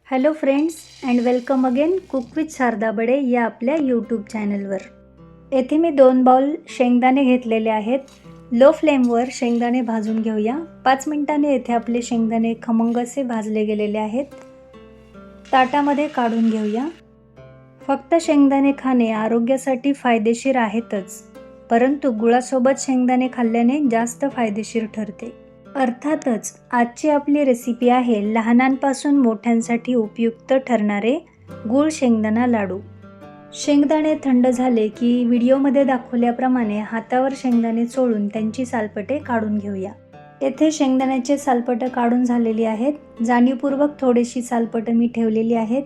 Hello friends and welcome again cook with Sharda Bade या आपल्या YouTube चॅनलवर। येथे मी 2 बाउल शेंगदाणे घेतलेले आहेत। लो फ्लेमवर शेंगदाणे भाजून घेऊया। 5 मिनिटांनी येथे आपले शेंगदाणे खमंग असे भाजले गेलेले आहेत। ताटामध्ये काढून घेऊया। फक्त शेंगदाणे खाणे आरोग्यासाठी फायदेशीर आहेतच, परंतु गुळासोबत शेंगदाणे खाल्ल्याने जास्त फायदेशीर ठरते। अर्थातच आजची आपली रेसिपी आहे लहानांपासून मोठ्यांसाठी उपयुक्त ठरणारे गूळ शेंगदाणा लाडू। शेंगदाणे थंड झाले की व्हिडिओमध्ये दाखवल्याप्रमाणे हातावर शेंगदाणे चोळून त्यांची सालपटे काढून घेऊया। येथे शेंगदाण्याचे सालपटे काढून झालेली आहेत। जाणीवपूर्वक थोडीशी सालपटे मी ठेवलेली आहेत।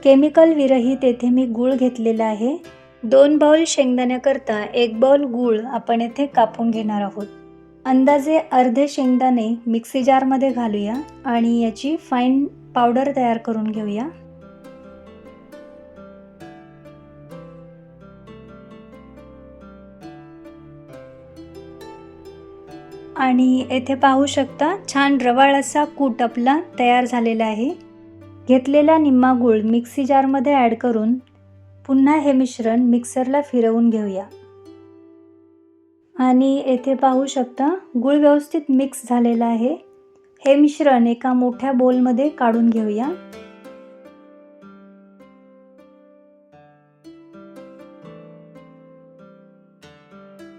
केमिकल विरहित येथे मी गूळ घेतलेला आहे। 2 बाउल शेंगदाण्याकरता 1 बाउल गूळ आपण येथे कापून घेणार आहोत। अंदाजे अर्धे शेंगदाणे मिक्सी जारमध्ये घालूया आणि याची फाईन पावडर तयार करून घेऊया। आणि येथे पाहू शकता छान रवाळ असा कूट आपला तयार झालेला आहे। घेतलेला निम्मा गूळ मिक्सी जारमध्ये ॲड करून पुन्हा हे मिश्रण मिक्सरला फिरवून घेऊया। आणि येथे पाहू शकता गूळ व्यवस्थित मिक्स झालेला आहे। हे मिश्रण एका मोठ्या बोलमध्ये काढून घेऊया।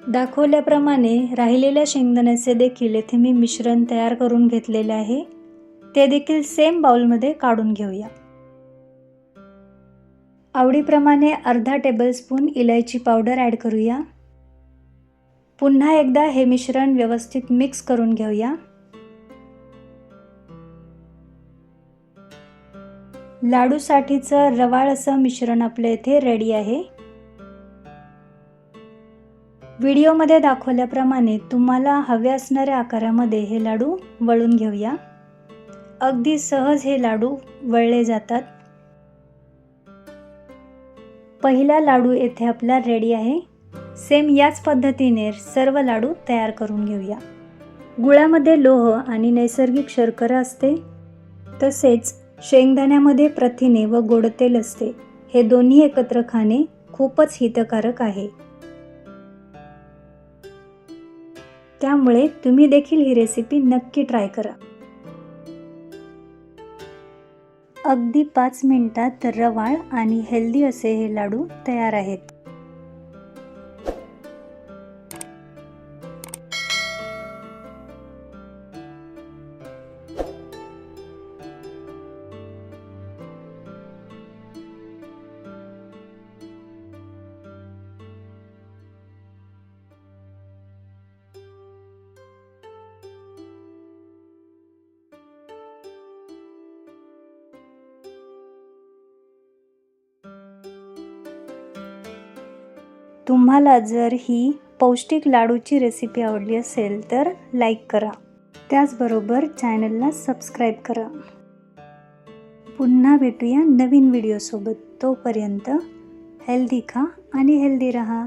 दाखवल्याप्रमाणे राहिलेल्या शेंगदाण्याचे देखील येथे मी मिश्रण तयार करून घेतलेले आहे। ते देखील सेम बाउलमध्ये काढून घेऊया। आवडीप्रमाणे अर्धा टेबलस्पून इलायची पावडर ॲड करूया। पुन्हा एकदा हे मिश्रण व्यवस्थित मिक्स करून घेऊया। लाडूसाठीचं रवाळ असं मिश्रण आपल्या इथे रेडी आहे। व्हिडिओमध्ये दाखवल्याप्रमाणे तुम्हाला हवे असणाऱ्या आकारामध्ये हे लाडू वळून घेऊया। अगदी सहज हे लाडू वळले जातात। पहिला लाडू येथे आपला रेडी आहे। सेम याच पद्धतीने सर्व लाडू तयार करून घेऊया। गुळामध्ये लोह आणि नैसर्गिक शर्करा असते, तसेच शेंगदाण्यामध्ये प्रथिने व गोड तेल असते। हे दोन्ही एकत्र खाणे खूपच हितकारक आहे। त्यामुळे तुम्ही देखील ही रेसिपी नक्की ट्राय करा। अगदी 5 मिनिटात रवाळ आणि हेल्दी असे हे लाडू तयार आहेत। तुम्हाला जर ही पौष्टिक लाडूची रेसिपी आवडली असेल तर लाईक करा। त्याचबरोबर चॅनलला सबस्क्राईब करा। पुन्हा भेटूया नवीन व्हिडिओसोबत। तोपर्यंत हेल्दी खा आणि हेल्दी रहा।